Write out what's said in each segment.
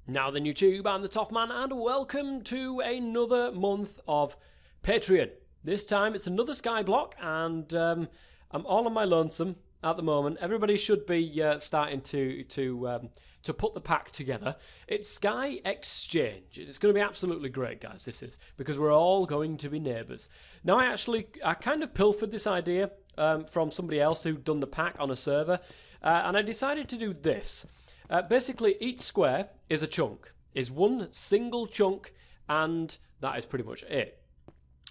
Now then YouTube, I'm the TOFF man and welcome to another month of Patreon. This time it's another skyblock and I'm all on my lonesome at the moment. Everybody should be starting to put the pack together. It's Sky Exchange. It's going to be absolutely great, guys, this is, because we're all going to be neighbours. Now I kind of pilfered this idea from somebody else who'd done the pack on a server and I decided to do this. Basically, each square is a chunk, is one single chunk, and that is pretty much it.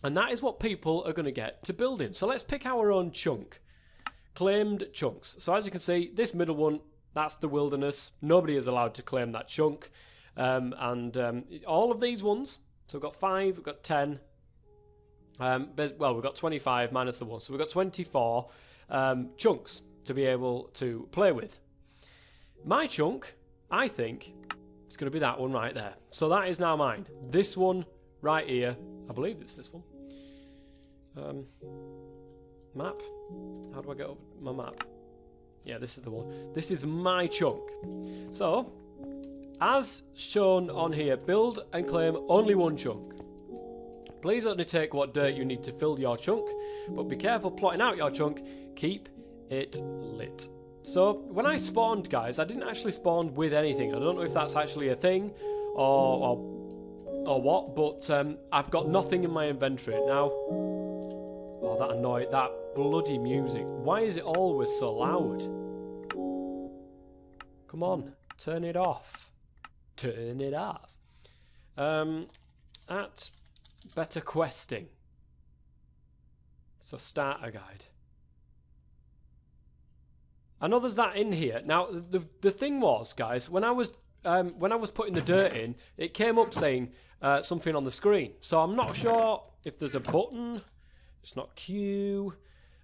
And that is what people are going to get to build in. So let's pick our own chunk. Claimed chunks. So as you can see, this middle one, that's the wilderness. Nobody is allowed to claim that chunk. All of these ones, so we've got 5, we've got 10. Well, we've got 25 minus the 1. So we've got 24 chunks to be able to play with. My chunk, I think, is going to be that one right there. So that is now mine. This one right here, I believe it's this one. Map. How do I get up my map? Yeah, this is the one. This is my chunk. So, as shown on here, build and claim only one chunk. Please only take what dirt you need to fill your chunk, but be careful plotting out your chunk. Keep it lit. So, when I spawned, guys, I didn't actually spawn with anything. I don't know if that's actually a thing or what, but I've got nothing in my inventory. Now, oh, that bloody music. Why is it always so loud? Come on, turn it off. Turn it off. At better questing. So, starter guide. I know there's that in here. Now, the thing was, guys, when I was putting the dirt in, it came up saying something on the screen. So I'm not sure if there's a button. It's not Q.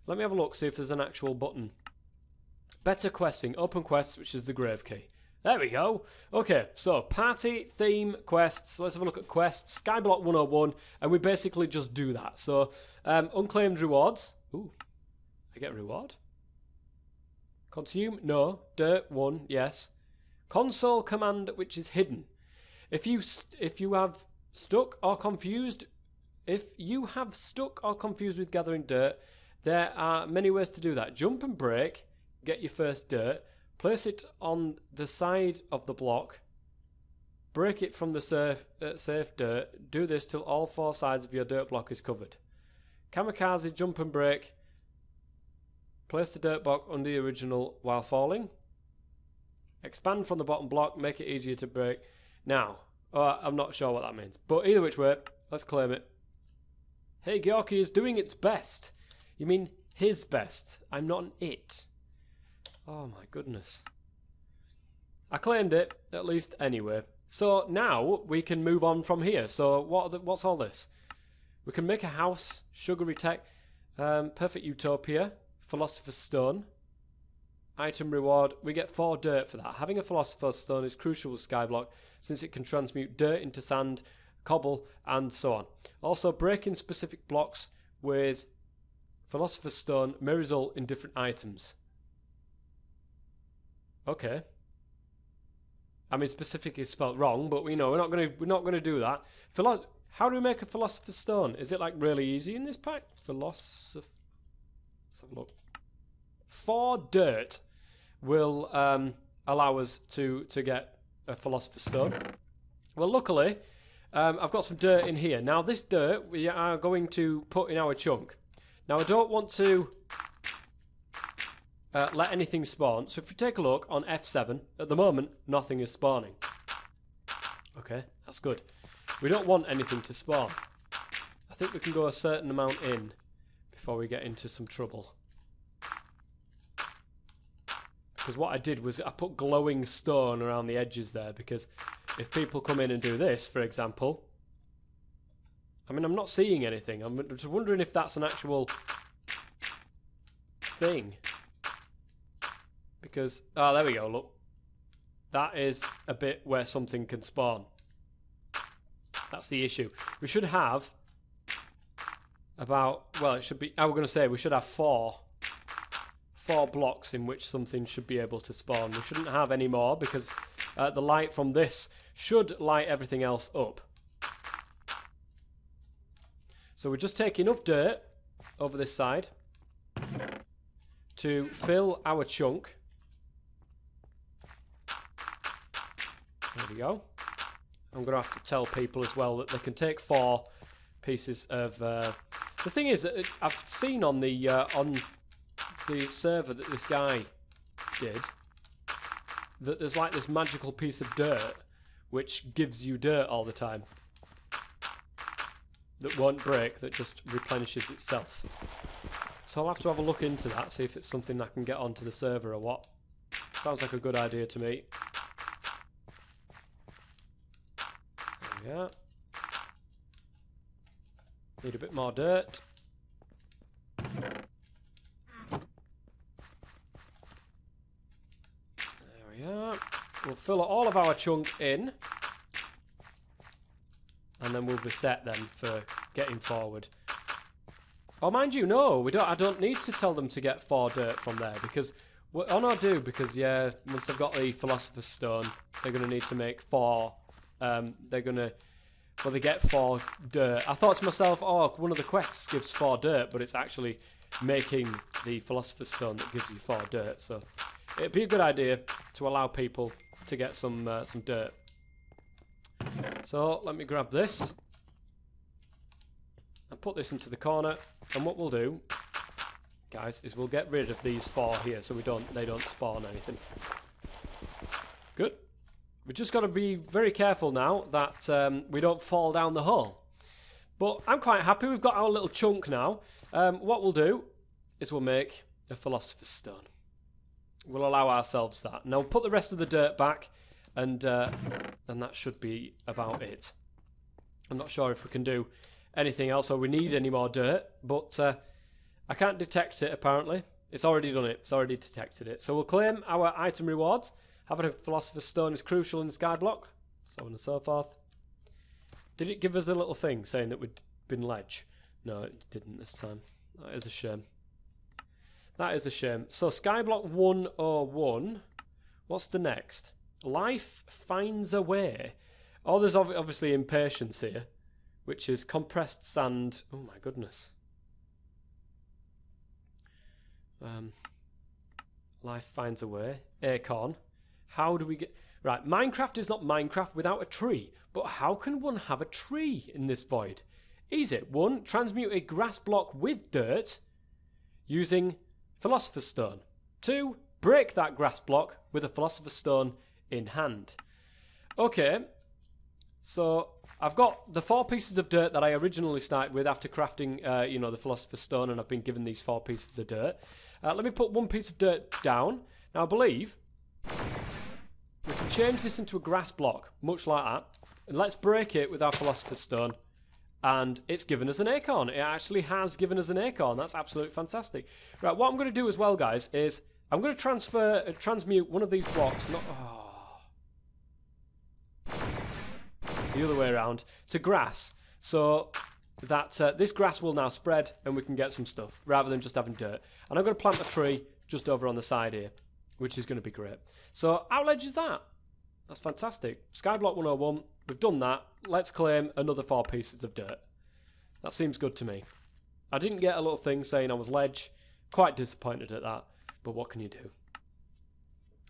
Let me have a look, see if there's an actual button. Better questing, open quests, which is the grave key. There we go. Okay, so party, theme, quests. Let's have a look at quests. Skyblock 101, and we basically just do that. So, unclaimed rewards. Ooh, I get a reward. Consume? No. Dirt? 1. Yes. Console command, which is hidden. If you have stuck or confused with gathering dirt, there are many ways to do that. Jump and break, get your first dirt, place it on the side of the block, break it from the safe dirt. Do this till all 4 sides of your dirt block is covered. Kamikaze, jump and break. Place the dirt block under the original while falling. Expand from the bottom block, make it easier to break. Now, I'm not sure what that means, but either which way, let's claim it. HaighyorkieOfficial is doing its best. You mean his best? I'm not an it. Oh my goodness. I claimed it, at least anyway. So now we can move on from here. So what's all this? We can make a house, sugary tech, perfect utopia. Philosopher's Stone. Item reward. We get 4 dirt for that. Having a Philosopher's Stone is crucial with Skyblock since it can transmute dirt into sand, cobble, and so on. Also, breaking specific blocks with Philosopher's Stone may result in different items. Okay. I mean, specific is spelled wrong, but we know we're not going to do that. How do we make a Philosopher's Stone? Is it like really easy in this pack? Let's have a look. 4 dirt will allow us to get a Philosopher's Stone. Well, luckily, I've got some dirt in here. Now, this dirt we are going to put in our chunk. Now, I don't want to let anything spawn. So if we take a look on F7, at the moment, nothing is spawning. Okay, that's good. We don't want anything to spawn. I think we can go a certain amount in before we get into some trouble. Because what I did was I put glowing stone around the edges there, because if people come in and do this, for example, I mean, I'm not seeing anything. I'm just wondering if that's an actual thing. Because, oh, there we go, look. That is a bit where something can spawn. That's the issue. We should have about, well, it should be, I was going to say, we should have 4 blocks in which something should be able to spawn. We shouldn't have any more because the light from this should light everything else up. So we just take enough dirt over this side to fill our chunk. There we go. I'm going to have to tell people as well that they can take 4 pieces of... the thing is, I've seen on the server that this guy did that there's like this magical piece of dirt which gives you dirt all the time. That won't break, that just replenishes itself. So I'll have to have a look into that, see if it's something I can get onto the server or what. Sounds like a good idea to me. There we are. Need a bit more dirt. There we are. We'll fill all of our chunk in. And then we'll be set then for getting forward. Oh, mind you, no, we don't. I don't need to tell them to get 4 dirt from there because, oh no, I do because yeah, once they've got the Philosopher's Stone, they're gonna need to make 4. They're gonna, well, they get 4 dirt. I thought to myself, oh, one of the quests gives 4 dirt, but it's actually making the Philosopher's Stone that gives you 4 dirt. So it'd be a good idea to allow people to get some dirt. So let me grab this and put this into the corner, and what we'll do, guys, is we'll get rid of these 4 here so they don't spawn anything. Good. We've just got to be very careful now that we don't fall down the hole. But I'm quite happy we've got our little chunk now. What we'll do is we'll make a Philosopher's Stone. We'll allow ourselves that. Now we'll put the rest of the dirt back. And that should be about it. I'm not sure if we can do anything else or we need any more dirt, but I can't detect it apparently. It's already done it. It's already detected it. So we'll claim our item rewards. Having a Philosopher's Stone is crucial in the Skyblock, so on and so forth. Did it give us a little thing saying that we'd been ledge? No, it didn't this time. That is a shame. That is a shame. So Skyblock 101. What's the next? Life finds a way. Oh, there's obviously impatience here, which is compressed sand. Oh my goodness. Life finds a way. Acorn. How do we get... Right, Minecraft is not Minecraft without a tree, but how can one have a tree in this void? Easy. 1. Transmute a grass block with dirt using Philosopher's Stone. 2. Break that grass block with a Philosopher's Stone in hand. Okay, so I've got the 4 pieces of dirt that I originally started with after crafting, the Philosopher's Stone, and I've been given these 4 pieces of dirt. Let me put 1 piece of dirt down. Now I believe we can change this into a grass block, much like that. And let's break it with our Philosopher's Stone, and it's given us an acorn. It actually has given us an acorn. That's absolutely fantastic. Right, what I'm going to do as well, guys, is I'm going to transmute one of these blocks. The other way around to grass, so that this grass will now spread and we can get some stuff rather than just having dirt. And I'm going to plant a tree just over on the side here, which is going to be great. So how ledge is that? That's fantastic. Skyblock 101, we've done that. Let's claim another 4 pieces of dirt. That seems good to me. I didn't get a little thing saying I was ledge. Quite disappointed at that, but what can you do?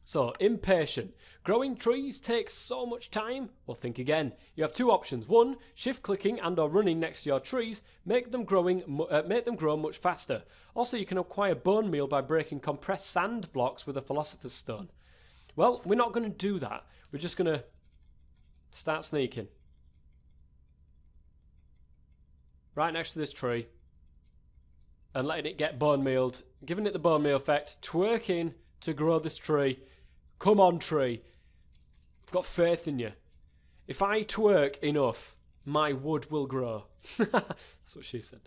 So, impatient. Growing trees takes so much time? Well, think again. You have 2 options. 1, shift clicking and or running next to your trees make them grow much faster. Also, you can acquire bone meal by breaking compressed sand blocks with a Philosopher's Stone. Well, we're not going to do that. We're just going to start sneaking. Right next to this tree. And letting it get bone mealed. Giving it the bone meal effect. Twerking to grow this tree. Come on, tree. I've got faith in you. If I twerk enough, my wood will grow. That's what she said.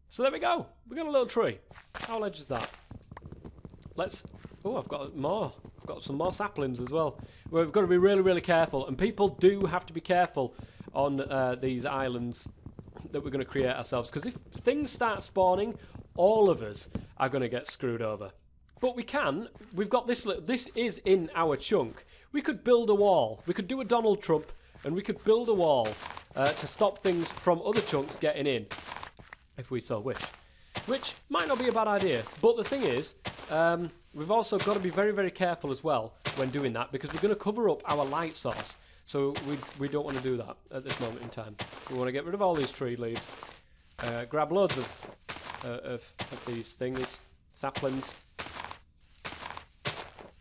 So there we go. We got a little tree. How large is that? Let's... Oh, I've got more. I've got some more saplings as well. We've got to be really, really careful. And people do have to be careful on these islands that we're going to create ourselves. Because if things start spawning, all of us are going to get screwed over. But we can. We've got this. This is in our chunk. We could build a wall. We could do a Donald Trump, and we could build a wall to stop things from other chunks getting in, if we so wish. Which might not be a bad idea. But the thing is, we've also got to be very, very careful as well when doing that, because we're going to cover up our light source. So we don't want to do that at this moment in time. We want to get rid of all these tree leaves. Grab loads of these things, saplings.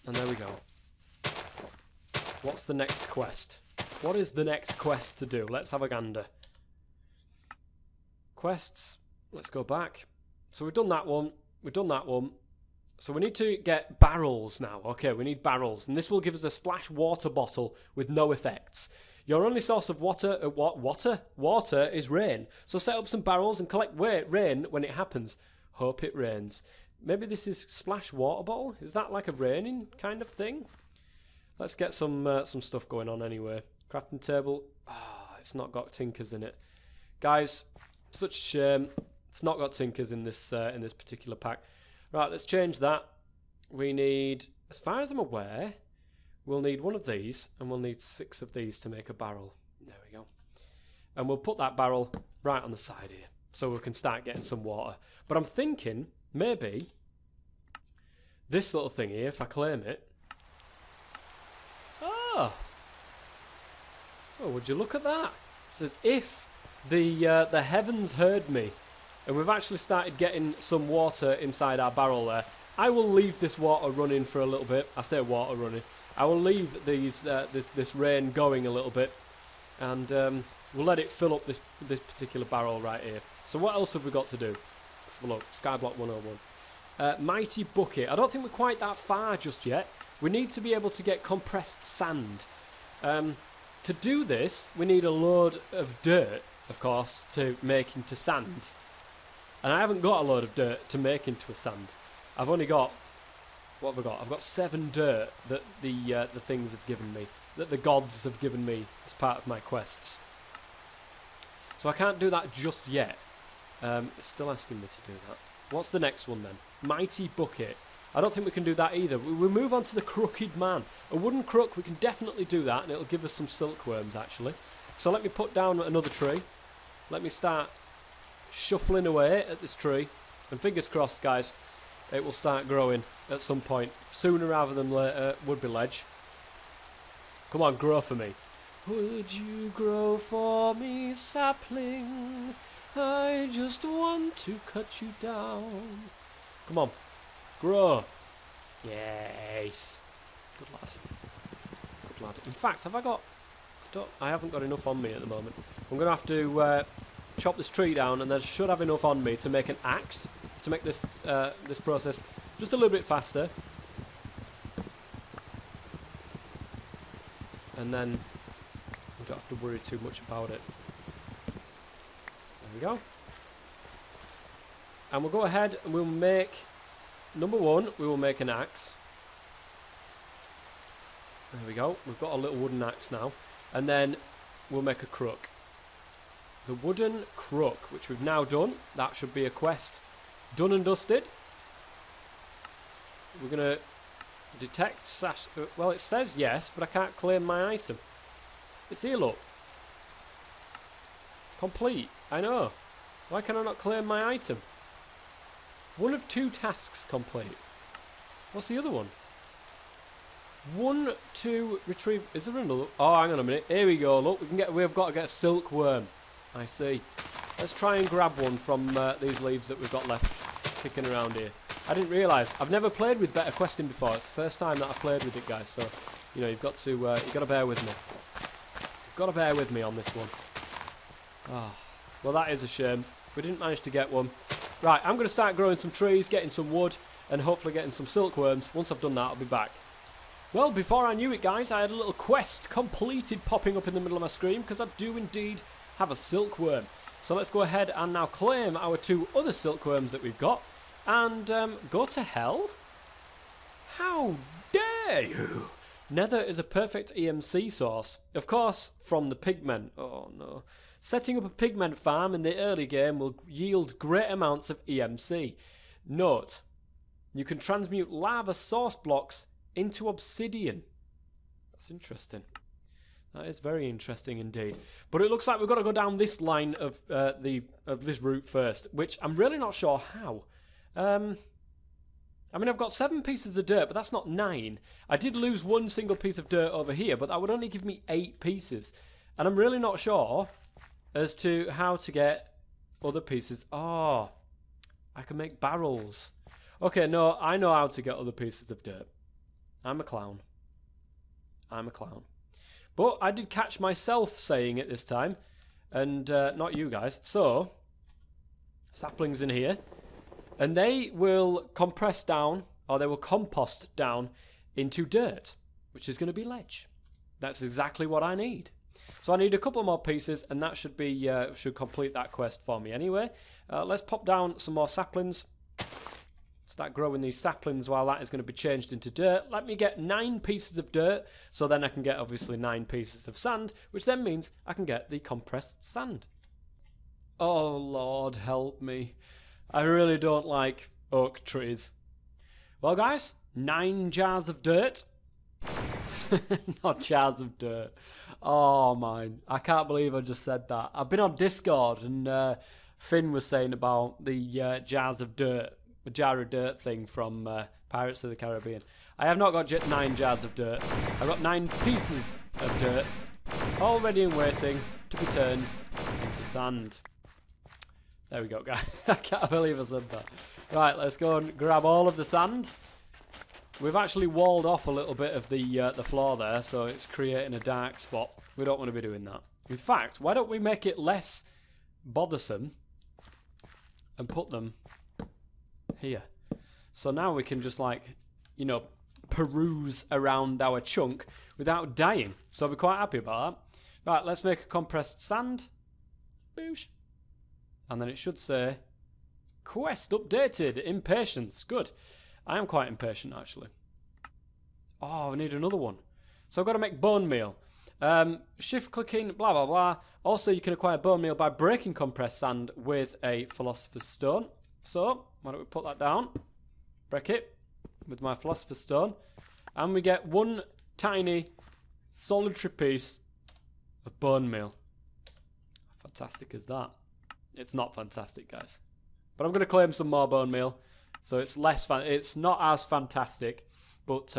And there we go. What's the next quest? What is the next quest to do? Let's have a gander. Quests. Let's go back. So we've done that one. We've done that one. So we need to get barrels now. Okay, we need barrels. And this will give us a splash water bottle with no effects. Your only source of water is rain. So set up some barrels and collect rain when it happens. Hope it rains. Maybe this is splash water bottle? Is that like a raining kind of thing? Let's get some stuff going on anyway. Crafting table. Oh, it's not got tinkers in it. Guys, such a shame. It's not got tinkers in this particular pack. Right, let's change that. We need, as far as I'm aware, we'll need one of these, and we'll need 6 of these to make a barrel. There we go. And we'll put that barrel right on the side here, so we can start getting some water. But I'm thinking, maybe, this little thing here, if I claim it. Oh, would you look at that? It says, if the heavens heard me, and we've actually started getting some water inside our barrel there, I will leave this water running for a little bit. I say water running. I will leave this rain going a little bit, and we'll let it fill up this particular barrel right here. So what else have we got to do? Let's have a look. Skyblock 101. Mighty bucket. I don't think we're quite that far just yet. We need to be able to get compressed sand. To do this, we need a load of dirt, of course, to make into sand. And I haven't got a load of dirt to make into a sand. I've only got, what have I got? I've got 7 dirt that the things have given me, that the gods have given me as part of my quests. So I can't do that just yet. It's still asking me to do that. What's the next one then? Mighty bucket. I don't think we can do that either. We move on to the crooked man. A wooden crook, we can definitely do that, and it'll give us some silkworms actually. So let me put down another tree. Let me start shuffling away at this tree, and fingers crossed, guys, it will start growing at some point, sooner rather than later. Would be ledge. Come on, grow for me. Would you grow for me, sapling? I just want to cut you down. Come on, grow. Yes. Good lad. Good lad. In fact, have I got? I haven't got enough on me at the moment. I'm gonna have to chop this tree down, and I should have enough on me to make an axe to make this this process just a little bit faster. And then we don't have to worry too much about it. There we go. And we'll go ahead and we'll make, number 1, we will make an axe. There we go. We've got a little wooden axe now. And then we'll make a crook. The wooden crook, which we've now done. That should be a quest done and dusted. We're going to detect sash. Well, it says yes, but I can't claim my item. It's here, look. Complete. I know. Why can I not claim my item? 1 of 2 tasks complete. What's the other one? 1 to retrieve. Is there another? Oh, hang on a minute. Here we go. Look, we've got to get a silkworm. I see. Let's try and grab one from these leaves that we've got left kicking around here. I didn't realise. I've never played with better questing before. It's the first time that I've played with it, guys. So, you know, you've got to bear with me. You've got to bear with me on this one. Oh, well, that is a shame. We didn't manage to get one. Right, I'm going to start growing some trees, getting some wood, and hopefully getting some silkworms. Once I've done that, I'll be back. Well, before I knew it, guys, I had a little quest completed popping up in the middle of my screen, because I do indeed have a silkworm. So let's go ahead and now claim our 2 other silkworms that we've got, and go to hell? How dare you! Nether is a perfect EMC source. Of course, from the pigmen. Oh no. Setting up a pigmen farm in the early game will yield great amounts of EMC. Note, You can transmute lava source blocks into obsidian. That's interesting. That is very interesting indeed. But it looks like we've got to go down this line of this route first, which I'm really not sure how. I mean, I've got 7 pieces of dirt, but that's not 9. I did lose 1 single piece of dirt over here, but that would only give me 8 pieces. And I'm really not sure as to how to get other pieces. Oh, I can make barrels. Okay, no, I know how to get other pieces of dirt. I'm a clown. I'm a clown. But I did catch myself saying it this time, and not you guys. So, saplings in here. And they will compress down, or they will compost down into dirt, which is going to be ledge. That's exactly what I need. So I need a couple more pieces, and that should be should complete that quest for me anyway. Let's pop down some more saplings. Start growing these saplings while that is going to be changed into dirt. Let me get 9 pieces of dirt, so then I can get obviously 9 pieces of sand, which then means I can get the compressed sand. Oh Lord, help me. I really don't like oak trees. Well guys, 9 jars of dirt. Not jars of dirt. Oh man, I can't believe I just said that. I've been on Discord and Finn was saying about the jars of dirt, a jar of dirt thing from Pirates of the Caribbean. I have not got 9 jars of dirt. I've got 9 pieces of dirt, all ready and waiting to be turned into sand. There we go, guys. I can't believe I said that. Right, let's go and grab all of the sand. We've actually walled off a little bit of the floor there, so it's creating a dark spot. We don't want to be doing that. In fact, why don't we make it less bothersome and put them here? So now we can just, like, you know, peruse around our chunk without dying. So we're quite happy about that. Right, let's make a compressed sand. Boosh. And then it should say, quest updated, impatience. Good. I am quite impatient, actually. Oh, I need another one. So I've got to make bone meal. Shift clicking, blah, blah, blah. Also, you can acquire bone meal by breaking compressed sand with a Philosopher's Stone. So, why don't we put that down? Break it with my Philosopher's Stone. And we get 1 tiny, solitary piece of bone meal. How fantastic is that? It's not fantastic, guys. But I'm going to claim some more bone meal. So it's less it's not as fantastic, but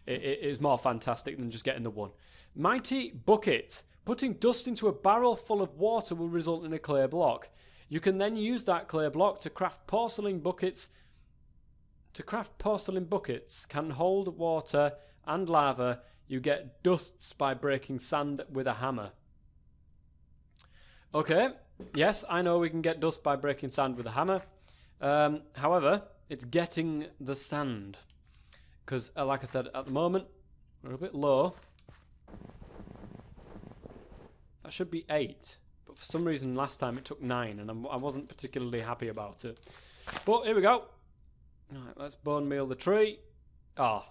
it is more fantastic than just getting the 1. Mighty bucket. Putting dust into a barrel full of water will result in a clay block. You can then use that clay block to craft porcelain buckets. To craft porcelain buckets can hold water and lava. You get dusts by breaking sand with a hammer. Okay. Yes, I know we can get dust by breaking sand with a hammer. However, it's getting the sand. Because, like I said, at the moment, we're a bit low. That should be 8. But for some reason, last time it took 9, and I wasn't particularly happy about it. But here we go. Alright, let's bone meal the tree. Ah,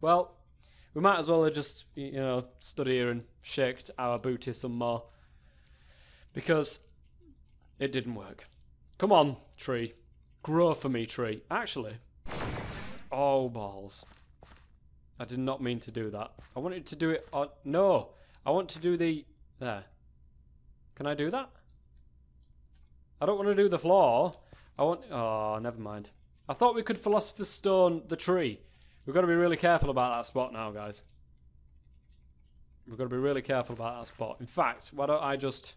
well, we might as well have just, you know, stood here and shaked our booty some more. Because it didn't work. Come on, tree. Grow for me, tree. Actually. Oh, balls. I did not mean to do that. I wanted to do it on... No. I want to do the... There. Can I do that? I don't want to do the floor. I want... Oh, never mind. I thought we could Philosopher's Stone the tree. We've got to be really careful about that spot now, guys. We've got to be really careful about that spot. In fact, why don't I just...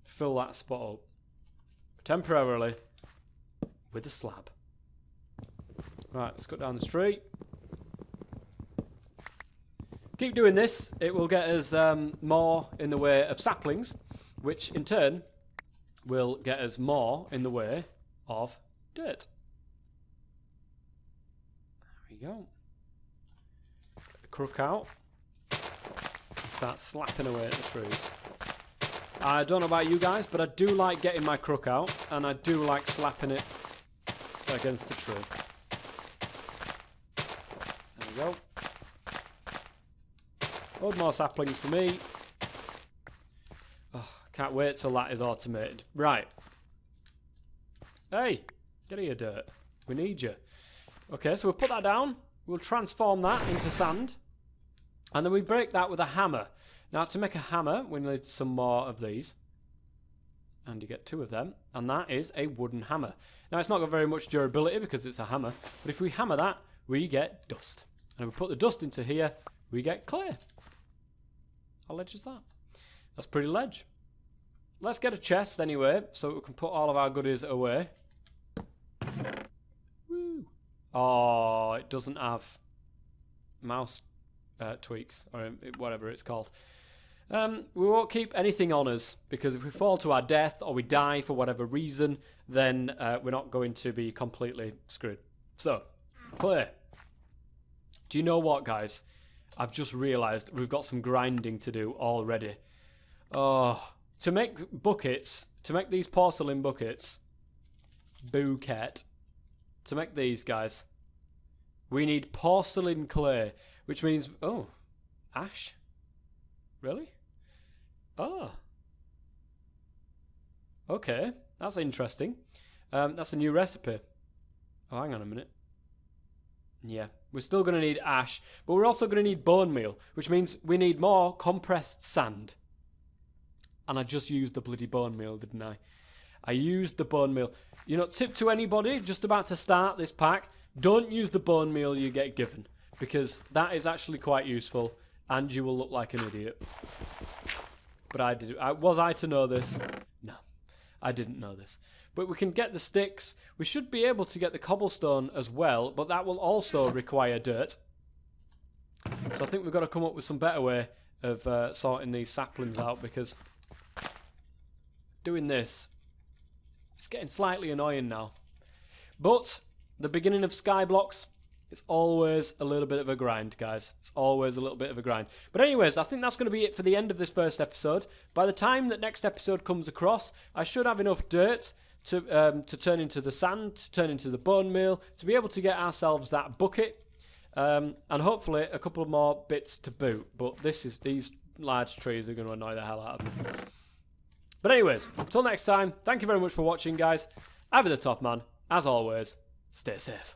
fill that spot up temporarily with a slab. Right, let's cut down the tree. Keep doing this. It will get us more in the way of saplings, which in turn will get us more in the way of dirt. There we go. Get the crook out and start slapping away at the trees. I don't know about you guys, but I do like getting my crook out, and I do like slapping it against the tree. There we go. Load more saplings for me. Oh, can't wait till that is automated. Right. Hey, get here, dirt. We need you. Okay, so we'll put that down. We'll transform that into sand. And then we break that with a hammer. Now, to make a hammer, we need some more of these. And you get 2 of them. And that is a wooden hammer. Now, it's not got very much durability because it's a hammer. But if we hammer that, we get dust. And if we put the dust into here, we get clay. How ledge is that? That's pretty ledge. Let's get a chest anyway, so we can put all of our goodies away. Woo. Oh, it doesn't have mouse tweaks, or whatever it's called. We won't keep anything on us, because if we fall to our death or we die for whatever reason, then we're not going to be completely screwed. So, clay. Do you know what, guys? I've just realised we've got some grinding to do already. Oh, to make buckets, to make these porcelain buckets, bouquet, to make these, guys, we need porcelain clay, which means, oh, ash? Really? Oh. Okay, that's interesting. That's a new recipe. Oh, hang on a minute. Yeah, we're still going to need ash, but we're also going to need bone meal, which means we need more compressed sand. And I just used the bloody bone meal, didn't I? I used the bone meal. You know, tip to anybody just about to start this pack, don't use the bone meal you get given, because that is actually quite useful, and you will look like an idiot. But I did. Was I to know this? No, I didn't know this. But we can get the sticks. We should be able to get the cobblestone as well, but that will also require dirt. So I think we've got to come up with some better way of sorting these saplings out, because doing this, it's getting slightly annoying now. But the beginning of Skyblocks, it's always a little bit of a grind, guys. It's always a little bit of a grind. But anyways, I think that's going to be it for the end of this first episode. By the time that next episode comes across, I should have enough dirt to turn into the sand, to turn into the bone meal, to be able to get ourselves that bucket, and hopefully a couple more bits to boot. But these large trees are going to annoy the hell out of me. But anyways, until next time, thank you very much for watching, guys. I've been the TOFF Man. As always, stay safe.